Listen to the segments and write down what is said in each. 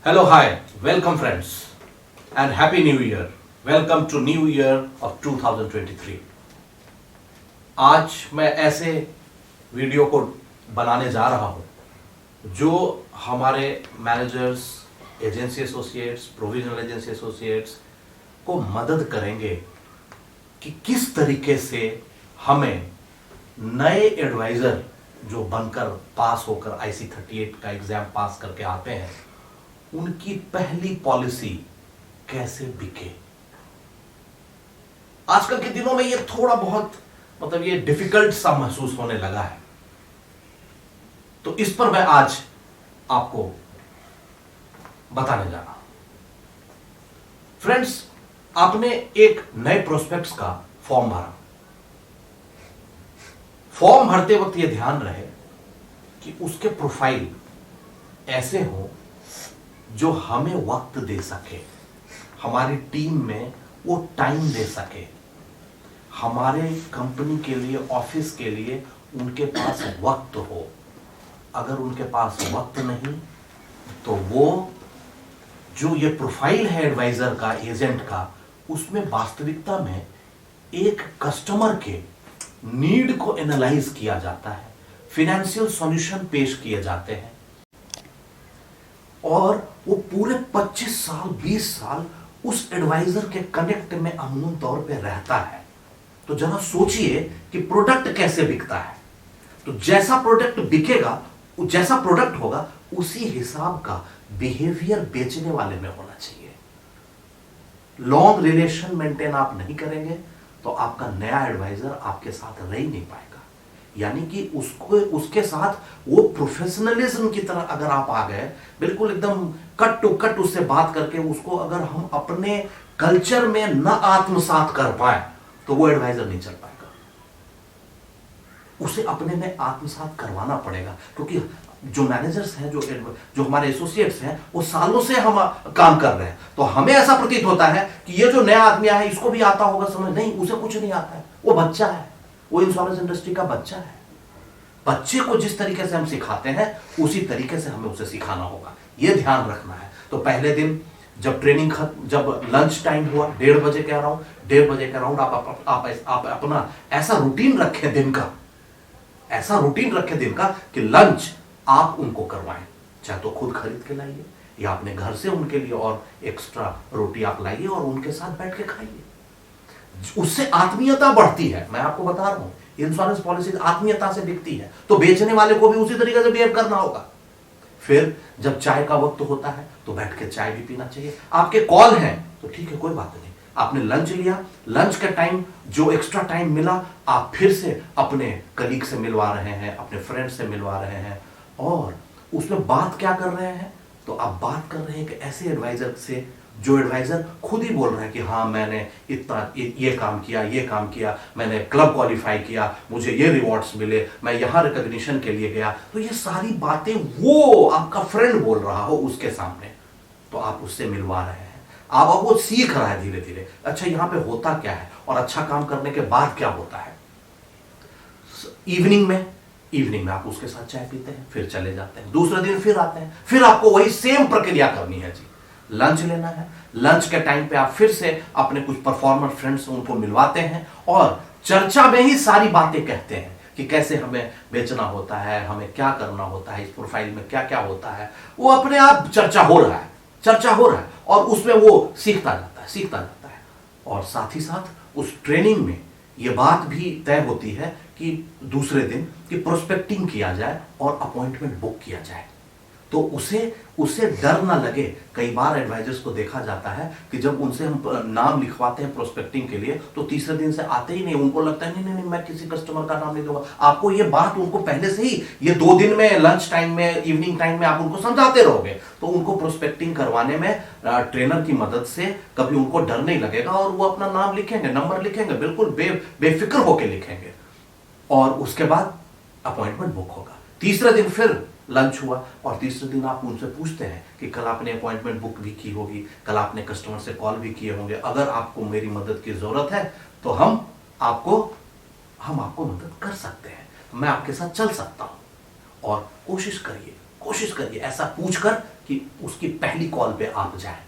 Hello, hi, welcome friends, and Happy New Year. Welcome to New Year of 2023. आज मैं ऐसे video को बनाने जा रहा हूं जो हमारे managers, agency associates, provisional agency associates को मदद करेंगे कि किस तरीके से हमें नए एडवाइजर जो बनकर पास होकर IC38 का एग्जाम पास करके आते हैं उनकी पहली पॉलिसी कैसे बिके। आजकल के दिनों में ये थोड़ा बहुत ये डिफिकल्ट सा महसूस होने लगा है, तो इस पर मैं आज आपको बताने जा रहा हूं। फ्रेंड्स, आपने एक नए प्रोस्पेक्ट्स का फॉर्म भरा। फॉर्म भरते वक्त यह ध्यान रहे कि उसके प्रोफाइल ऐसे हो जो हमें वक्त दे सके, हमारी टीम में वो टाइम दे सके, हमारे कंपनी के लिए, ऑफिस के लिए उनके पास वक्त हो। अगर उनके पास वक्त नहीं तो वो जो ये प्रोफाइल है एडवाइजर का, एजेंट का, उसमें वास्तविकता में एक कस्टमर के नीड को एनालाइज किया जाता है, फाइनेंशियल सॉल्यूशन पेश किए जाते हैं और वो पूरे 25 साल 20 साल उस एडवाइजर के कनेक्ट में अमूमन तौर पे रहता है। तो जरा सोचिए कि प्रोडक्ट कैसे बिकता है। तो जैसा प्रोडक्ट बिकेगा, जैसा प्रोडक्ट होगा, उसी हिसाब का बिहेवियर बेचने वाले में होना चाहिए। लॉन्ग रिलेशन मेंटेन आप नहीं करेंगे तो आपका नया एडवाइजर आपके साथ रह ही नहीं पाएगा। यानी कि उसके साथ वो प्रोफेशनलिज्म की तरह अगर आप आ गए, बिल्कुल एकदम कट टू कट उससे बात करके उसको अगर हम अपने कल्चर में न आत्मसात कर पाए तो वो एडवाइजर नहीं चल पाएगा। उसे अपने में आत्मसात करवाना पड़ेगा, क्योंकि जो मैनेजर्स हैं, जो हमारे एसोसिएट्स हैं, वो सालों से हम काम कर रहे हैं। तो हमें ऐसा प्रतीत होता है कि ये जो नया आदमी आया है इसको भी आता होगा समझ, नहीं, उसे कुछ नहीं आता है। वो बच्चा है, वो इंश्योरेंस इंडस्ट्री का बच्चा है। बच्चे को जिस तरीके से हम सिखाते हैं उसी तरीके से हमें उसे सिखाना होगा, ये ध्यान रखना है। तो पहले दिन जब ट्रेनिंग जब लंच टाइम हुआ, 1:30 बजे के अराउंड, 1:30 बजे के अराउंड आप अपना ऐसा रूटीन रखें दिन का, ऐसा रूटीन रखें दिन का कि लंच आप उनको करवाएं। चाहे तो खुद खरीद के लाइए या अपने घर से उनके लिए और एक्स्ट्रा रोटी आप लाइए और उनके साथ बैठ के खाइए। उससे आत्मीयता बढ़ती है। मैं आपको बता रहा हूं, इंश्योरेंस पॉलिसी आत्मीयता से बिकती है। तो बेचने वाले को भी उसी तरीके से बिहेव करना होगा। फिर जब चाय का वक्त होता है तो बैठ के चाय भी पीना चाहिए। आपके कॉल हैं तो ठीक है, कोई बात नहीं। आपने लंच लिया, लंच का टाइम जो एक्स्ट्रा टाइम मिला आप फिर से अपने कलीग से मिलवा रहे हैं, अपने फ्रेंड से मिलवा रहे हैं और उसमें बात क्या कर रहे हैं, तो आप बात कर रहे हैं कि ऐसे एडवाइजर से जो एडवाइजर खुद ही बोल रहा है कि हाँ मैंने इतना ये काम किया, मैंने क्लब क्वालिफाई किया, मुझे ये रिवॉर्ड्स मिले, मैं यहां रिकॉग्निशन के लिए गया। तो ये सारी बातें वो आपका फ्रेंड बोल रहा हो उसके सामने, तो आप उससे मिलवा रहे हैं। आप वो सीख रहा है धीरे धीरे, अच्छा यहां पे होता क्या है और अच्छा काम करने के बाद क्या होता है। इवनिंग में आप उसके साथ चाय पीते हैं, फिर चले जाते हैं। दूसरे दिन फिर आते हैं, फिर आपको वही सेम प्रक्रिया करनी है जी। लंच लेना है, लंच के टाइम पे आप फिर से अपने कुछ परफॉर्मर फ्रेंड्स उनको मिलवाते हैं और चर्चा में ही सारी बातें कहते हैं कि कैसे हमें बेचना होता है, हमें क्या करना होता है, इस प्रोफाइल में क्या क्या होता है। वो अपने आप चर्चा हो रहा है और उसमें वो सीखता जाता है। और साथ ही साथ उस ट्रेनिंग में ये बात भी तय होती है कि दूसरे दिन कि प्रोस्पेक्टिंग किया जाए और अपॉइंटमेंट बुक किया जाए। तो उसे डर ना लगे। कई बार एडवाइजर्स को देखा जाता है कि जब उनसे हम नाम लिखवाते हैं प्रोस्पेक्टिंग के लिए तो तीसरे दिन से आते ही नहीं। उनको लगता है नहीं मैं किसी कस्टमर का नाम नहीं दूंगा। आपको ये बात उनको पहले से ही ये 2 दिन में, लंच टाइम में, इवनिंग टाइम में आप उनको समझाते रहोगे तो उनको प्रोस्पेक्टिंग करवाने में ट्रेनर की मदद से कभी उनको डर नहीं लगेगा और वो अपना नाम लिखेंगे, नंबर लिखेंगे, बिल्कुल बेफिक्र होकर लिखेंगे और उसके बाद अपॉइंटमेंट बुक होगा। तीसरे दिन फिर लंच हुआ और तीसरे दिन आप उनसे पूछते हैं कि कल आपने अपॉइंटमेंट बुक भी की होगी, कल आपने कस्टमर से कॉल भी किए होंगे, अगर आपको मेरी मदद की जरूरत है तो हम आपको मदद कर सकते हैं, मैं आपके साथ चल सकता हूं। और कोशिश करिए ऐसा पूछकर कि उसकी पहली कॉल पे आप जाएं,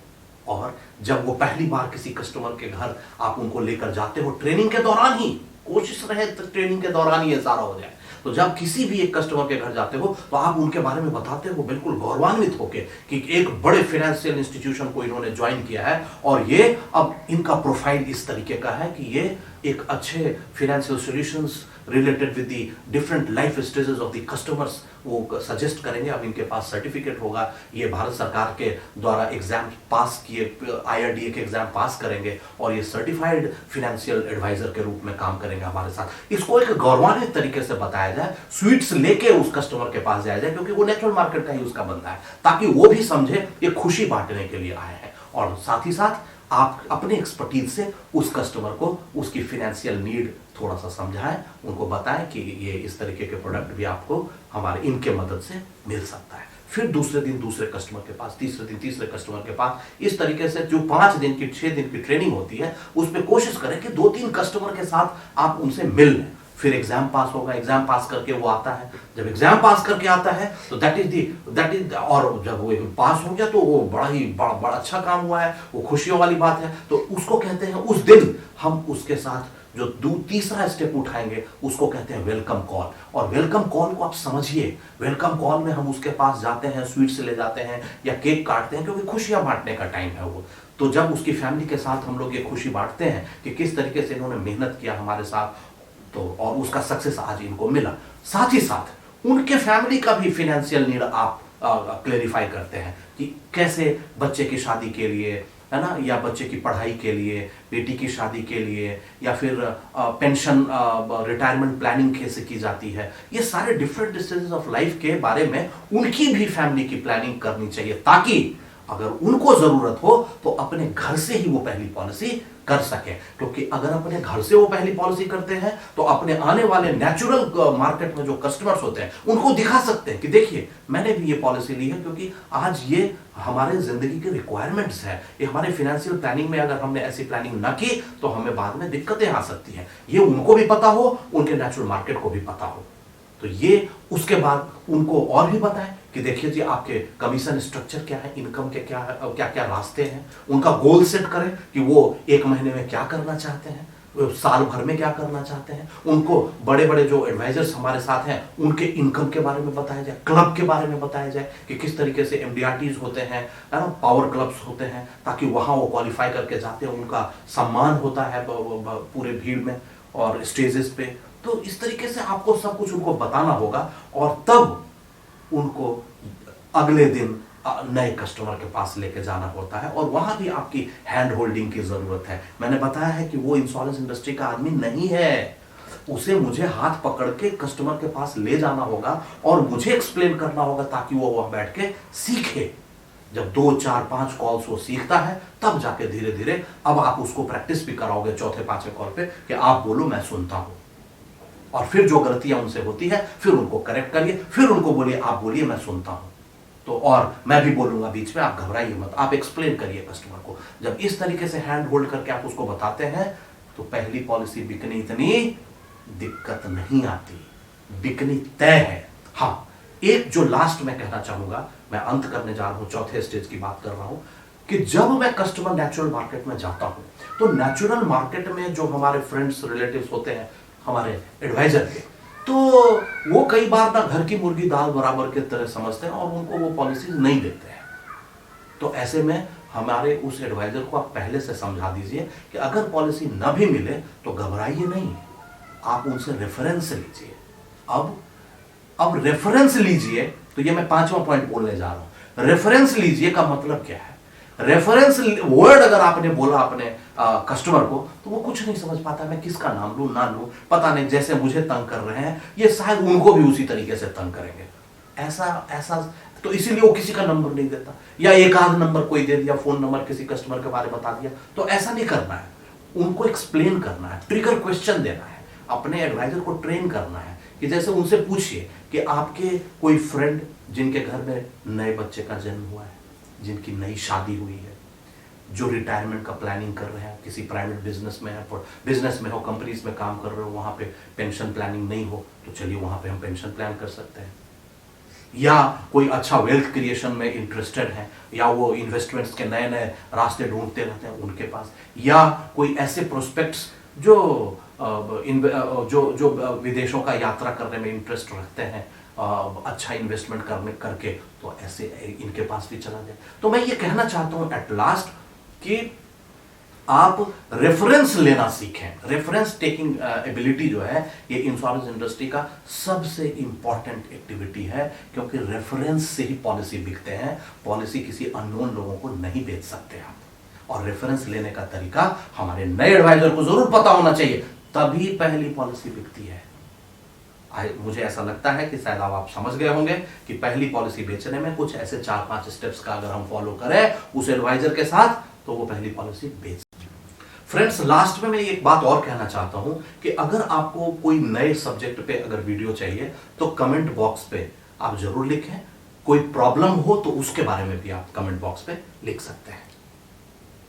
और जब वो पहली बार किसी कस्टमर के घर आप उनको लेकर जाते हो, ट्रेनिंग के दौरान ही कोशिश रहे तो ट्रेनिंग के दौरान ही ये सारा हो जाए। तो जब किसी भी एक कस्टमर के घर जाते हो तो आप उनके बारे में बताते हो बिल्कुल गौरवान्वित होके कि एक बड़े फाइनेंशियल इंस्टीट्यूशन को इन्होंने ज्वाइन किया है, और ये अब इनका प्रोफाइल इस तरीके का है कि ये एक अच्छे financial solutions related with the different life stages of the customers वो सजेस्ट करेंगे। अब इनके पास सर्टिफिकेट होगा, ये भारत सरकार के द्वारा एग्जाम पास किए, IRDA के एग्जाम पास करेंगे, और ये सर्टिफाइड फाइनेंशियल एडवाइजर के रूप में काम करेंगे हमारे साथ। इसको एक गौरवान्वित तरीके से बताया जाए, स्वीट्स लेके उस कस्टमर के पास जाया जाए, क्योंकि वो नेचुरल मार्केट का ही उसका बंदा है, ताकि वो भी समझे ये खुशी बांटने के लिए आए हैं। और साथ ही साथ आप अपने एक्सपर्टीज से उस कस्टमर को उसकी फाइनेंशियल नीड थोड़ा सा समझाएं, उनको बताएं कि ये इस तरीके के प्रोडक्ट भी आपको हमारे इनके मदद से मिल सकता है। फिर दूसरे दिन दूसरे कस्टमर के पास, तीसरे दिन तीसरे कस्टमर के पास, इस तरीके से जो 5 दिन की 6 दिन की ट्रेनिंग होती है उसमें कोशिश करें कि 2-3 कस्टमर के साथ आप उनसे मिल लें। फिर एग्जाम पास होगा, एग्जाम पास करके वो आता है, जब एग्जाम पास करके आता है तो दैट इज और जब वो पास हो गया तो वो बड़ा अच्छा काम हुआ है, वो खुशियों वाली बात है। तो उसको कहते हैं, उस दिन हम उसके साथ जो तीसरा स्टेप उठाएंगे उसको कहते हैं वेलकम कॉल। और वेलकम कॉल को आप समझिए, वेलकम कॉल में हम उसके पास जाते हैं, स्वीट्स ले जाते हैं या केक काटते हैं, क्योंकि खुशियां बांटने का टाइम है वो। तो जब उसकी फैमिली के साथ हम लोग ये खुशी बांटते हैं कि किस तरीके से इन्होंने मेहनत किया हमारे साथ, तो और उसका सक्सेस आज इनको मिला, साथ ही साथ उनके फैमिली का भी फाइनेंशियल नीड आप क्लेरिफाई करते हैं कि कैसे बच्चे की शादी के लिए, है ना, या बच्चे की पढ़ाई के लिए, बेटी की शादी के लिए, या फिर पेंशन रिटायरमेंट प्लानिंग कैसे की जाती है, ये सारे डिफरेंट स्टेजेस ऑफ लाइफ के बारे में उनकी भी फैमिली की प्लानिंग करनी चाहिए, ताकि अगर उनको जरूरत हो तो अपने घर से ही वो पहली पॉलिसी कर सके। क्योंकि अगर अपने घर से वो पहली पॉलिसी करते हैं तो अपने आने वाले नेचुरल मार्केट में जो कस्टमर्स होते हैं उनको दिखा सकते हैं कि देखिए मैंने भी ये पॉलिसी ली है, क्योंकि आज ये हमारे जिंदगी के रिक्वायरमेंट्स है, ये हमारे फाइनेंशियल प्लानिंग में अगर हमने ऐसी प्लानिंग ना की तो हमें बाद में दिक्कतें आ सकती हैं। ये उनको भी पता हो, उनके नेचुरल मार्केट को भी पता हो। तो ये उसके बाद उनको और भी बताएं कि देखिए जी आपके कमीशन स्ट्रक्चर क्या है, इनकम के क्या है, क्या क्या रास्ते हैं, उनका गोल सेट करें कि वो 1 महीने में क्या करना चाहते हैं, साल भर में क्या करना चाहते हैं। उनको बड़े बड़े जो एडवाइजर्स हमारे साथ हैं उनके इनकम के बारे में बताया जाए, क्लब के बारे में बताया जाए कि किस तरीके से MDRTs होते हैं, पावर क्लब्स होते हैं, ताकि वहां वो क्वालिफाई करके जाते हैं, उनका सम्मान होता है पूरे भीड़ में और स्टेजेस पे। तो इस तरीके से आपको सब कुछ उनको बताना होगा, और तब उनको अगले दिन नए कस्टमर के पास लेके जाना होता है, और वहां भी आपकी हैंड होल्डिंग की जरूरत है। मैंने बताया है कि वो इंश्योरेंस इंडस्ट्री का आदमी नहीं है, उसे मुझे हाथ पकड़ के कस्टमर के पास ले जाना होगा और मुझे एक्सप्लेन करना होगा, ताकि वो वहां बैठ के सीखे। जब 2, 4, 5 कॉल्स वो सीखता है तब जाके धीरे धीरे अब आप उसको प्रैक्टिस भी कराओगे चौथे 5वें कॉल पे कि आप बोलो मैं सुनता हूं, और फिर जो गलतियां उनसे होती है फिर उनको करेक्ट करिए, फिर उनको बोलिए आप बोलिए मैं सुनता हूं। तो और मैं भी बोलूंगा बीच में, आप घबराइए मत, आप एक्सप्लेन करिए कस्टमर को। जब इस तरीके से हैंड होल्ड करके आप उसको बताते हैं तो पहली पॉलिसी बिकनी इतनी दिक्कत नहीं आती, बिकनी तय है। हाँ, एक जो लास्ट मैं कहना चाहूंगा, मैं अंत करने जा रहा हूं, चौथे स्टेज की बात कर रहा हूं, कि जब मैं कस्टमर नेचुरल मार्केट में जाता हूं तो नेचुरल मार्केट में जो हमारे फ्रेंड्स रिलेटिव्स होते हैं हमारे एडवाइजर के, तो वो कई बार ना घर की मुर्गी दाल बराबर के तरह समझते हैं और उनको वो पॉलिसीज नहीं देते हैं। तो ऐसे में हमारे उस एडवाइजर को आप पहले से समझा दीजिए कि अगर पॉलिसी ना भी मिले तो घबराइए नहीं, आप उनसे रेफरेंस लीजिए। अब रेफरेंस लीजिए, तो ये मैं 5वां पॉइंट बोलने जा रहा हूं। रेफरेंस लीजिए का मतलब क्या है? रेफरेंस वर्ड अगर आपने बोला अपने कस्टमर को तो वो कुछ नहीं समझ पाता, मैं किसका नाम लूं ना लूं, पता नहीं, जैसे मुझे तंग कर रहे हैं ये शायद उनको भी उसी तरीके से तंग करेंगे, ऐसा तो इसीलिए वो किसी का नंबर नहीं देता, या एक आध नंबर कोई दे दिया, फोन नंबर किसी कस्टमर के बारे में बता दिया। तो ऐसा नहीं करना है, उनको एक्सप्लेन करना है, ट्रिगर क्वेश्चन देना है, अपने एडवाइजर को ट्रेन करना है कि जैसे उनसे पूछिए कि आपके कोई फ्रेंड जिनके घर में नए बच्चे का जन्म हुआ है, जिनकी नई शादी हुई है, जो रिटायरमेंट का प्लानिंग कर रहे हैं, किसी प्राइवेट बिजनेस में है, बिजनेस में हो, कंपनीज में काम कर रहे हो, वहां पे पेंशन प्लानिंग नहीं हो, तो चलिए वहां पे हम पेंशन प्लान कर सकते हैं। या कोई अच्छा वेल्थ क्रिएशन में इंटरेस्टेड है, या वो इन्वेस्टमेंट्स के नए नए रास्ते ढूंढते रहते हैं उनके पास, या कोई ऐसे प्रोस्पेक्ट्स जो जो विदेशों का यात्रा करने में इंटरेस्ट रखते हैं, अच्छा इन्वेस्टमेंट करके, तो ऐसे इनके पास भी चला जाए। तो मैं ये कहना चाहता हूं एट लास्ट कि आप रेफरेंस लेना सीखें। रेफरेंस टेकिंग एबिलिटी जो है ये इंश्योरेंस इंडस्ट्री का सबसे इंपॉर्टेंट एक्टिविटी है, क्योंकि रेफरेंस से ही पॉलिसी बिकते हैं। पॉलिसी किसी अननोन लोगों को नहीं बेच सकते आप। और रेफरेंस लेने का तरीका हमारे नए एडवाइजर को जरूर पता होना चाहिए, तभी पहली पॉलिसी बिकती है। मुझे ऐसा लगता है कि शायद आप समझ गए होंगे कि पहली पॉलिसी बेचने में कुछ ऐसे 4-5 स्टेप्स का अगर हम फॉलो करें उस एडवाइजर के साथ, तो वो पहली पॉलिसी बेच। फ्रेंड्स, लास्ट में मैं एक बात और कहना चाहता हूं कि अगर आपको कोई नए सब्जेक्ट पे अगर वीडियो चाहिए तो कमेंट बॉक्स पे आप जरूर लिखें। कोई प्रॉब्लम हो तो उसके बारे में भी आप कमेंट बॉक्स पे लिख सकते हैं।